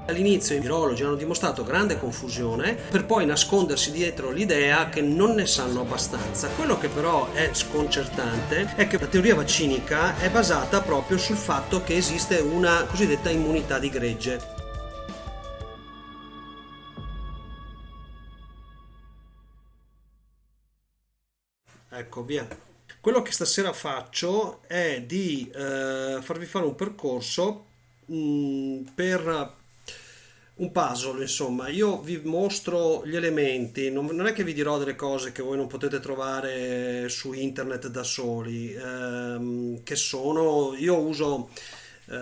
All'inizio i virologi hanno dimostrato grande confusione per poi nascondersi dietro l'idea che non ne sanno abbastanza. Quello che però è sconcertante è che la teoria vaccinica è basata proprio sul fatto che esiste una cosiddetta immunità di gregge. Ecco, via. Quello che stasera faccio è di farvi fare un percorso per un puzzle, insomma. Io vi mostro gli elementi, non è che vi dirò delle cose che voi non potete trovare su internet da soli, che sono, io uso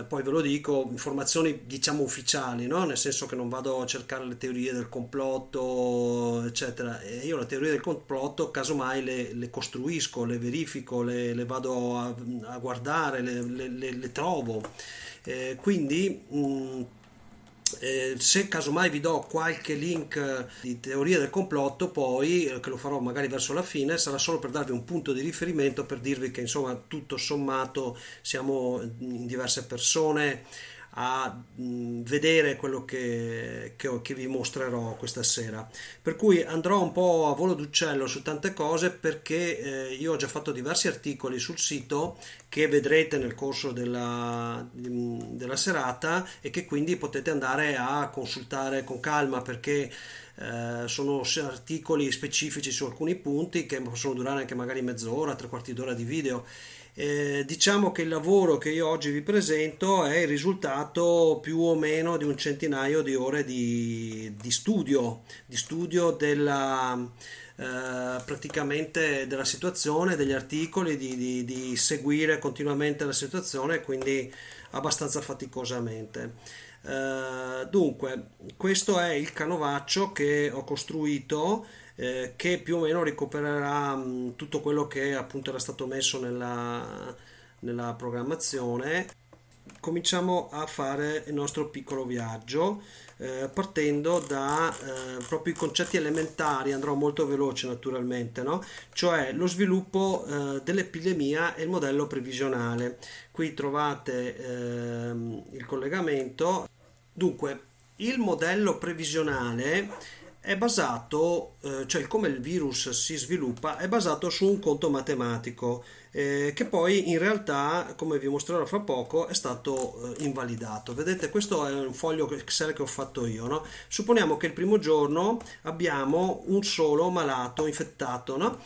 poi ve lo dico, informazioni diciamo ufficiali, no? Nel senso che non vado a cercare le teorie del complotto, eccetera. E io le teorie del complotto, casomai, le costruisco, le verifico, le vado a guardare, le trovo. Quindi, se casomai vi do qualche link di teoria del complotto, poi che lo farò magari verso la fine, sarà solo per darvi un punto di riferimento, per dirvi che insomma tutto sommato siamo in diverse persone a vedere quello che vi mostrerò questa sera. Per cui andrò un po' a volo d'uccello su tante cose perché io ho già fatto diversi articoli sul sito che vedrete nel corso della serata e che quindi potete andare a consultare con calma perché sono articoli specifici su alcuni punti che possono durare anche magari mezz'ora, tre quarti d'ora di video. Diciamo che il lavoro che io oggi vi presento è il risultato più o meno di un centinaio di ore di studio praticamente della situazione, degli articoli, di seguire continuamente la situazione, quindi abbastanza faticosamente. Dunque, questo è il canovaccio che ho costruito che più o meno recupererà tutto quello che appunto era stato messo nella programmazione. Cominciamo a fare il nostro piccolo viaggio partendo da proprio i concetti elementari, andrò molto veloce naturalmente, no? Cioè lo sviluppo dell'epidemia e il modello previsionale. Qui trovate il collegamento. Dunque, il modello previsionale è basato, cioè come il virus si sviluppa, è basato su un conto matematico che poi in realtà, come vi mostrerò fra poco, è stato invalidato. Vedete, questo è un foglio Excel che ho fatto io, no? Supponiamo che il primo giorno abbiamo un solo malato infettato, no?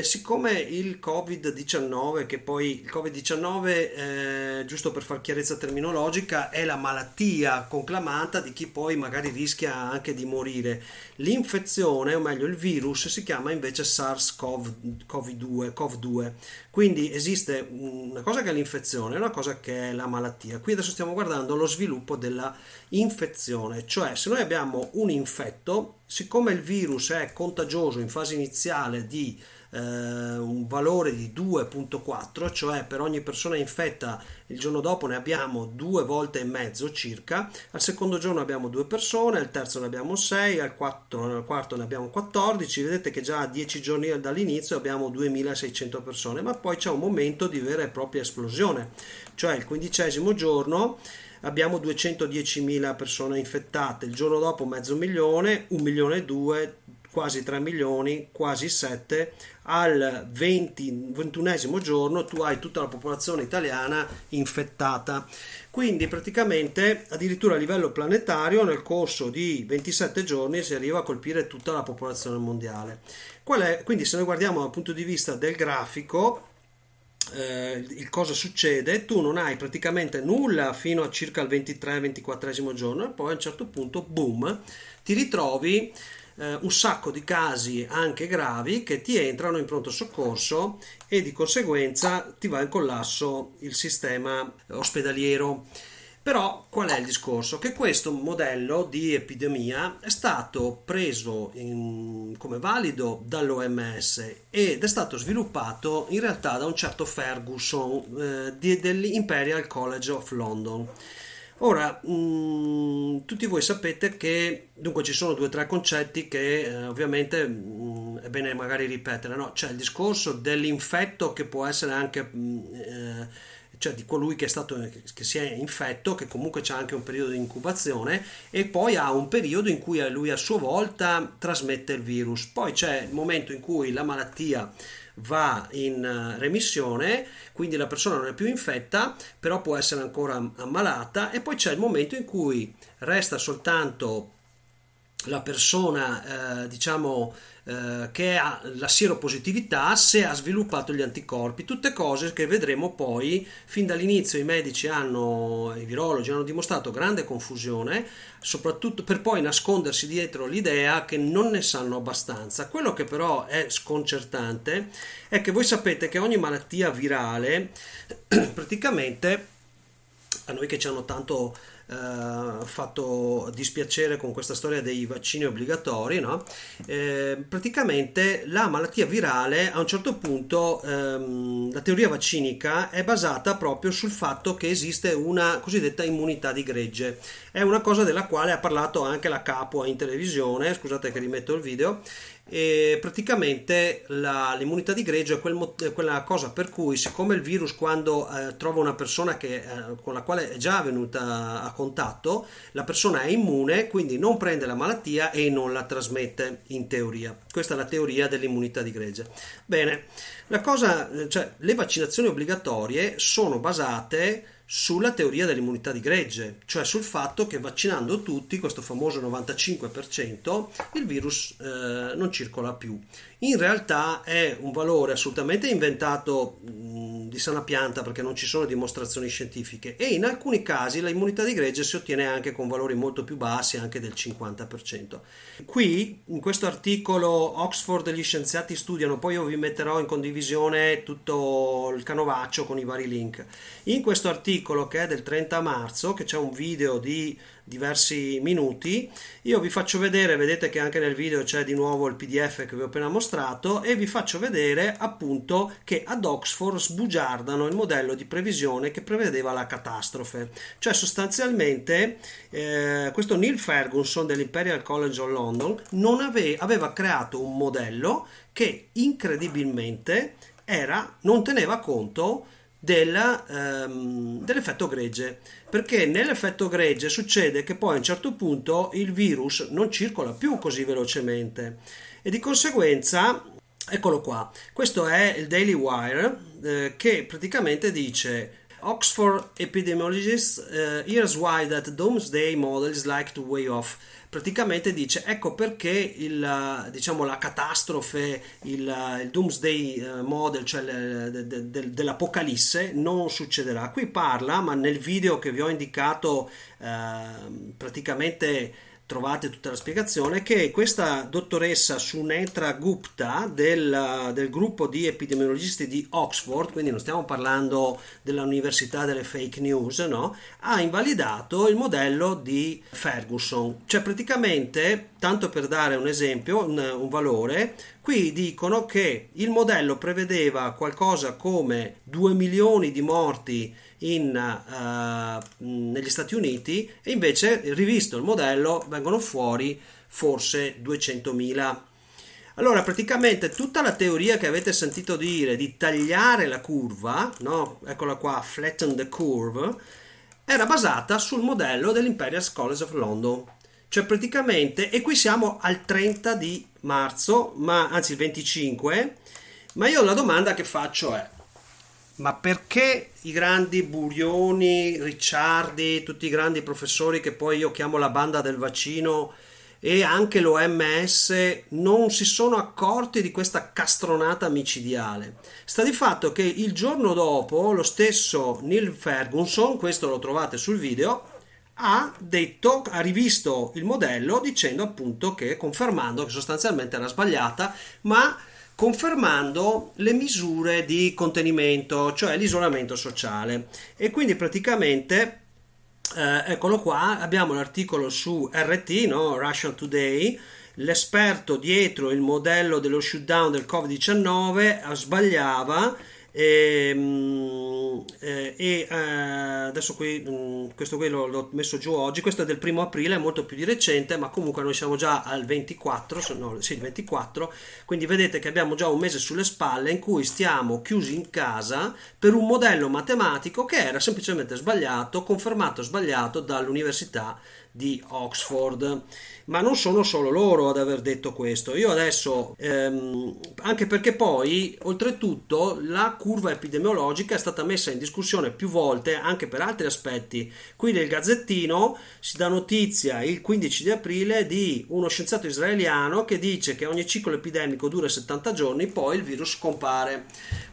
Siccome il Covid-19, che poi il Covid-19, giusto per far chiarezza terminologica, è la malattia conclamata di chi poi magari rischia anche di morire. L'infezione, o meglio il virus, si chiama invece SARS-CoV-2. Quindi esiste una cosa che è l'infezione e una cosa che è la malattia. Qui adesso stiamo guardando lo sviluppo della infezione, cioè se noi abbiamo un infetto, siccome il virus è contagioso in fase iniziale di un valore di 2,4, cioè per ogni persona infetta il giorno dopo ne abbiamo due volte e mezzo circa, al secondo giorno abbiamo due persone, al terzo ne abbiamo 6, al quarto ne abbiamo 14, vedete che già a 10 giorni dall'inizio abbiamo 2600 persone, ma poi c'è un momento di vera e propria esplosione, cioè il quindicesimo giorno abbiamo 210.000 persone infettate, il giorno dopo mezzo milione, 1 milione e 2, quasi 3 milioni, quasi 7, al 21esimo giorno tu hai tutta la popolazione italiana infettata. Quindi praticamente addirittura a livello planetario nel corso di 27 giorni si arriva a colpire tutta la popolazione mondiale. Quindi se noi guardiamo dal punto di vista del grafico, il cosa succede? Tu non hai praticamente nulla fino a circa il 23-24 giorno e poi a un certo punto, boom, ti ritrovi un sacco di casi anche gravi che ti entrano in pronto soccorso e di conseguenza ti va in collasso il sistema ospedaliero. Però qual è il discorso? Che questo modello di epidemia è stato preso come valido dall'OMS ed è stato sviluppato in realtà da un certo Ferguson dell'Imperial College of London. Ora, tutti voi sapete che dunque ci sono due o tre concetti che ovviamente è bene magari ripetere, no? C'è il discorso dell'infetto che può essere anche cioè di colui che è stato, che si è infetto, che comunque c'è anche un periodo di incubazione e poi ha un periodo in cui lui a sua volta trasmette il virus. Poi c'è il momento in cui la malattia va in remissione, quindi la persona non è più infetta, però può essere ancora ammalata, e poi c'è il momento in cui resta soltanto la persona, che ha la sieropositività, se ha sviluppato gli anticorpi, tutte cose che vedremo poi. Fin dall'inizio i virologi hanno dimostrato grande confusione, soprattutto per poi nascondersi dietro l'idea che non ne sanno abbastanza. Quello che però è sconcertante è che voi sapete che ogni malattia virale praticamente, a noi che ci hanno tanto fatto dispiacere con questa storia dei vaccini obbligatori, no? Praticamente la malattia virale a un certo punto, la teoria vaccinica è basata proprio sul fatto che esiste una cosiddetta immunità di gregge. È una cosa della quale ha parlato anche la Capua in televisione, scusate che rimetto il video. E praticamente l'immunità di gregge è quella cosa per cui, siccome il virus, quando trova una persona con la quale è già venuta a contatto, la persona è immune, quindi non prende la malattia e non la trasmette, in teoria. Questa è la teoria dell'immunità di gregge. Bene, cioè, le vaccinazioni obbligatorie sono basate sulla teoria dell'immunità di gregge, cioè sul fatto che vaccinando tutti, questo famoso 95%, il virus non circola più. In realtà è un valore assolutamente inventato di sana pianta, perché non ci sono dimostrazioni scientifiche, e in alcuni casi l'immunità di gregge si ottiene anche con valori molto più bassi, anche del 50%. Qui in questo articolo Oxford, gli scienziati studiano, poi io vi metterò in condivisione tutto il canovaccio con i vari link. In questo articolo, che è del 30 marzo, che c'è un video di diversi minuti, io vi faccio vedere, vedete che anche nel video c'è di nuovo il PDF che vi ho appena mostrato, e vi faccio vedere appunto che ad Oxford sbugiardano il modello di previsione che prevedeva la catastrofe. Cioè sostanzialmente questo Neil Ferguson dell'Imperial College of London aveva creato un modello che incredibilmente non teneva conto dell'effetto gregge, perché nell'effetto gregge succede che poi a un certo punto il virus non circola più così velocemente e di conseguenza, eccolo qua, questo è il Daily Wire, che praticamente dice: Oxford epidemiologists, here's why that doomsday model is like to way off. Praticamente dice, ecco perché la catastrofe, il doomsday model, cioè dell'apocalisse, non succederà. Qui parla, ma nel video che vi ho indicato praticamente trovate tutta la spiegazione, che questa dottoressa Sunetra Gupta del gruppo di epidemiologisti di Oxford, quindi non stiamo parlando dell'università delle fake news, no? Ha invalidato il modello di Ferguson. Cioè praticamente, tanto per dare un esempio, un valore, qui dicono che il modello prevedeva qualcosa come 2 milioni di morti negli Stati Uniti, e invece, rivisto il modello, vengono fuori forse 200.000. Allora praticamente tutta la teoria che avete sentito dire di tagliare la curva, no? Eccola qua, flatten the curve, era basata sul modello dell'Imperial College of London. Cioè praticamente, e qui siamo al 30 di marzo, anzi il 25, ma io la domanda che faccio è: ma perché i grandi Burioni, Ricciardi, tutti i grandi professori che poi io chiamo la banda del vaccino, e anche l'OMS, non si sono accorti di questa castronata micidiale? Sta di fatto che il giorno dopo lo stesso Neil Ferguson, questo lo trovate sul video, ha rivisto il modello dicendo appunto confermando che sostanzialmente era sbagliata, ma confermando le misure di contenimento, cioè l'isolamento sociale. E quindi praticamente eccolo qua, abbiamo l'articolo su RT, no? Russian Today. L'esperto dietro il modello dello shutdown del Covid-19 sbagliava, Adesso qui, questo qui l'ho messo giù oggi, questo è del 1° aprile, è molto più di recente, ma comunque noi siamo già al 24, no, sì, il 24, quindi vedete che abbiamo già un mese sulle spalle in cui stiamo chiusi in casa per un modello matematico che era semplicemente sbagliato, confermato sbagliato dall'Università di Oxford. Ma non sono solo loro ad aver detto questo. Io adesso, anche perché poi, oltretutto, la curva epidemiologica è stata messa in discussione più volte anche per altri aspetti. Qui nel Gazzettino si dà notizia il 15 di aprile di uno scienziato israeliano che dice che ogni ciclo epidemico dura 70 giorni, poi il virus scompare.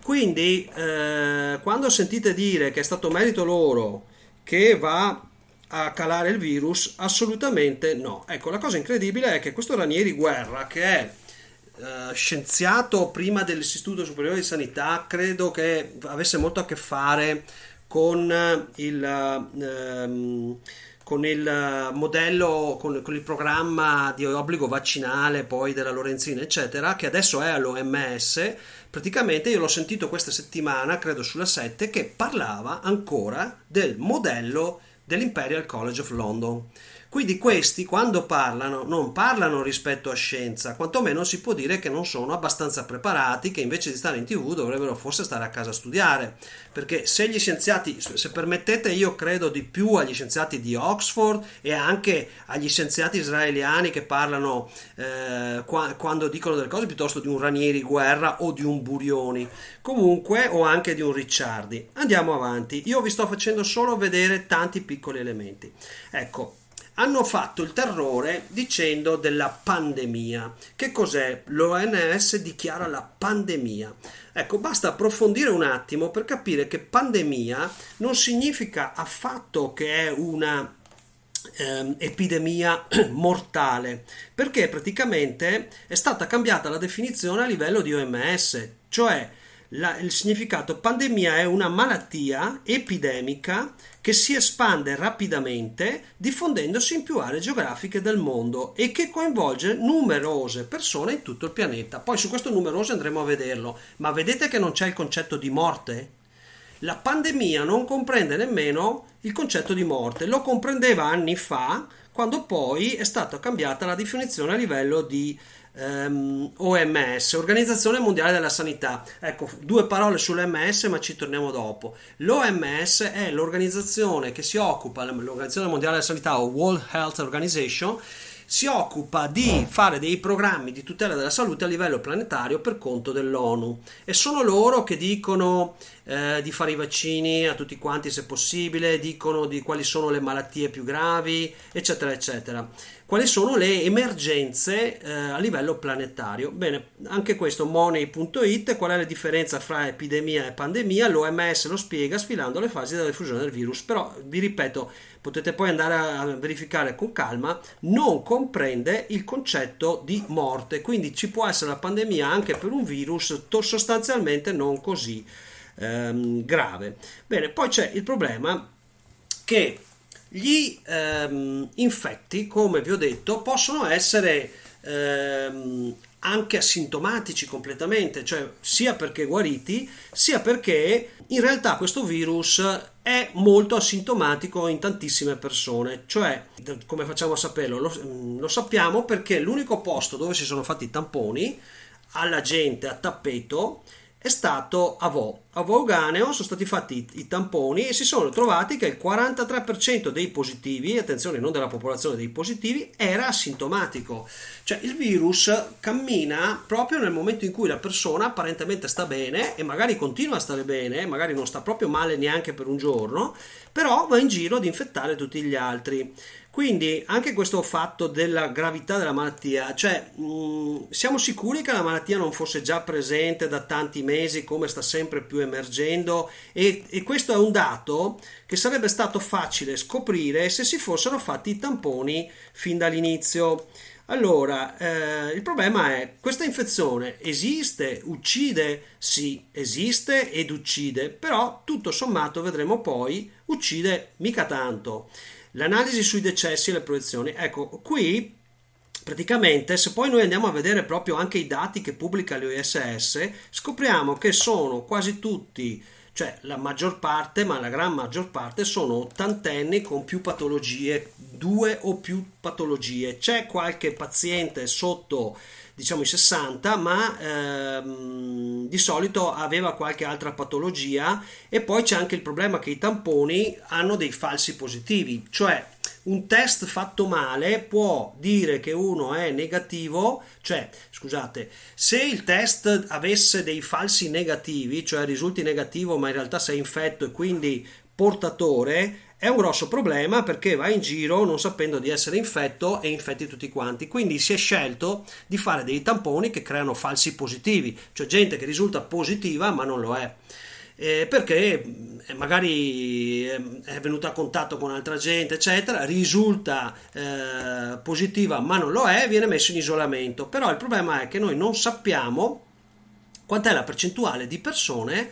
Quindi, quando sentite dire che è stato merito loro che va a calare il virus, assolutamente no. Ecco, la cosa incredibile è che questo Ranieri Guerra, che è scienziato prima dell'Istituto Superiore di Sanità, credo che avesse molto a che fare con con il modello, con il programma di obbligo vaccinale poi della Lorenzina, eccetera, che adesso è all'OMS. Praticamente io l'ho sentito questa settimana, credo sulla 7, che parlava ancora del modello dell'Imperial College of London. Quindi questi quando parlano non parlano rispetto a scienza, quantomeno si può dire che non sono abbastanza preparati, che invece di stare in TV dovrebbero forse stare a casa a studiare, perché se gli scienziati, se permettete, io credo di più agli scienziati di Oxford e anche agli scienziati israeliani che parlano quando dicono delle cose, piuttosto di un Ranieri Guerra o di un Burioni, comunque, o anche di un Ricciardi. Andiamo avanti, io vi sto facendo solo vedere tanti piccoli elementi. Ecco, hanno fatto il terrore dicendo della pandemia. Che cos'è? L'OMS dichiara la pandemia. Ecco, basta approfondire un attimo per capire che pandemia non significa affatto che è una epidemia mortale, perché praticamente è stata cambiata la definizione a livello di OMS, cioè il significato pandemia è una malattia epidemica che si espande rapidamente diffondendosi in più aree geografiche del mondo e che coinvolge numerose persone in tutto il pianeta. Poi su questo numerose andremo a vederlo, ma vedete che non c'è il concetto di morte? La pandemia non comprende nemmeno il concetto di morte, lo comprendeva anni fa, quando poi è stata cambiata la definizione a livello di OMS, Organizzazione Mondiale della Sanità. Ecco, due parole sull'OMS, ma ci torniamo dopo. L'OMS è l'organizzazione che si occupa, l'Organizzazione Mondiale della Sanità o World Health Organization, si occupa di fare dei programmi di tutela della salute a livello planetario per conto dell'ONU, e sono loro che dicono di fare i vaccini a tutti quanti se possibile, dicono di quali sono le malattie più gravi, eccetera eccetera, quali sono le emergenze a livello planetario. Bene, anche questo money.it, qual è la differenza fra epidemia e pandemia? L'OMS lo spiega sfilando le fasi della diffusione del virus, però vi ripeto, potete poi andare a verificare con calma, non comprende il concetto di morte, quindi ci può essere la pandemia anche per un virus sostanzialmente non così grave. Bene, poi c'è il problema che gli infetti, come vi ho detto, possono essere anche asintomatici completamente, cioè sia perché guariti, sia perché in realtà questo virus è molto asintomatico in tantissime persone. Cioè, come facciamo a saperlo? Lo sappiamo perché l'unico posto dove si sono fatti i tamponi alla gente a tappeto è stato a Vaganeo. Sono stati fatti i tamponi e si sono trovati che il 43% dei positivi, attenzione, non della popolazione, dei positivi, era asintomatico. Cioè il virus cammina proprio nel momento in cui la persona apparentemente sta bene e magari continua a stare bene, magari non sta proprio male neanche per un giorno, però va in giro ad infettare tutti gli altri. Quindi anche questo fatto della gravità della malattia, cioè siamo sicuri che la malattia non fosse già presente da tanti mesi, come sta sempre più emergendo, e questo è un dato che sarebbe stato facile scoprire se si fossero fatti i tamponi fin dall'inizio. Allora, il problema è: questa infezione esiste, uccide? Sì, esiste ed uccide, però tutto sommato vedremo poi uccide mica tanto. L'analisi sui decessi e le proiezioni, ecco, qui Praticamente, se poi noi andiamo a vedere proprio anche i dati che pubblica l'OSS, scopriamo che sono quasi tutti, cioè la maggior parte, ma la gran maggior parte, sono ottantenni con più patologie, due o più patologie. C'è qualche paziente sotto, diciamo, i 60, ma di solito aveva qualche altra patologia, e poi c'è anche il problema che i tamponi hanno dei falsi positivi, cioè un test fatto male può dire che uno è negativo, cioè, scusate, se il test avesse dei falsi negativi, cioè risulti negativo ma in realtà sei infetto e quindi portatore, è un grosso problema, perché vai in giro non sapendo di essere infetto e infetti tutti quanti. Quindi si è scelto di fare dei tamponi che creano falsi positivi, cioè gente che risulta positiva ma non lo è. Perché magari è venuta a contatto con altra gente, eccetera, risulta positiva ma non lo è, viene messo in isolamento. Però il problema è che noi non sappiamo quant'è la percentuale di persone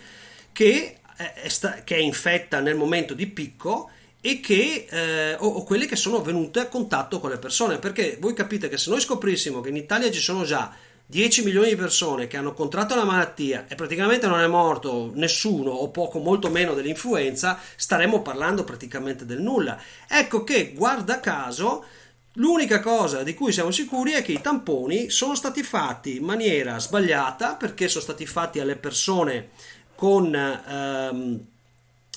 che è infetta nel momento di picco, e che o quelle che sono venute a contatto con le persone, perché voi capite che se noi scoprissimo che in Italia ci sono già 10 milioni di persone che hanno contratto la malattia e praticamente non è morto nessuno o poco molto meno dell'influenza, staremmo parlando praticamente del nulla. Ecco che, guarda caso, l'unica cosa di cui siamo sicuri è che i tamponi sono stati fatti in maniera sbagliata, perché sono stati fatti alle persone con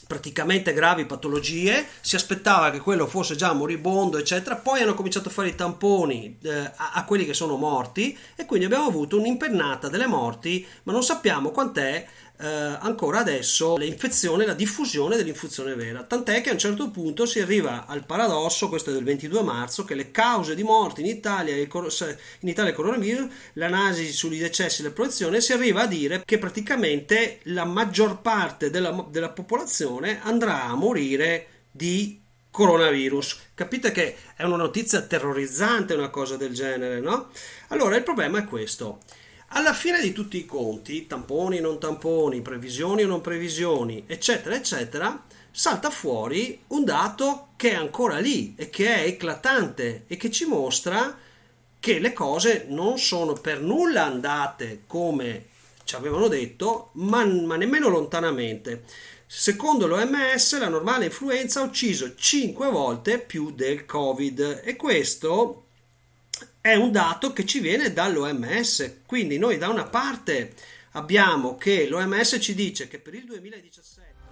praticamente gravi patologie, si aspettava che quello fosse già moribondo, eccetera. Poi hanno cominciato a fare i tamponi a quelli che sono morti, e quindi abbiamo avuto un'impennata delle morti, ma non sappiamo quant'è ancora adesso l'infezione, la diffusione dell'infezione vera. Tant'è che a un certo punto si arriva al paradosso, questo è del 22 marzo, che le cause di morte in Italia, il coronavirus, l'analisi sugli decessi e le proiezioni, si arriva a dire che praticamente la maggior parte della popolazione andrà a morire di coronavirus. Capite che è una notizia terrorizzante una cosa del genere, no? Allora il problema è questo. Alla fine di tutti i conti, tamponi, non tamponi, previsioni o non previsioni, eccetera, eccetera, salta fuori un dato che è ancora lì e che è eclatante e che ci mostra che le cose non sono per nulla andate come ci avevano detto, ma nemmeno lontanamente. Secondo l'OMS, la normale influenza ha ucciso 5 volte più del Covid, e questo è un dato che ci viene dall'OMS. Quindi noi da una parte abbiamo che l'OMS ci dice che per il 2017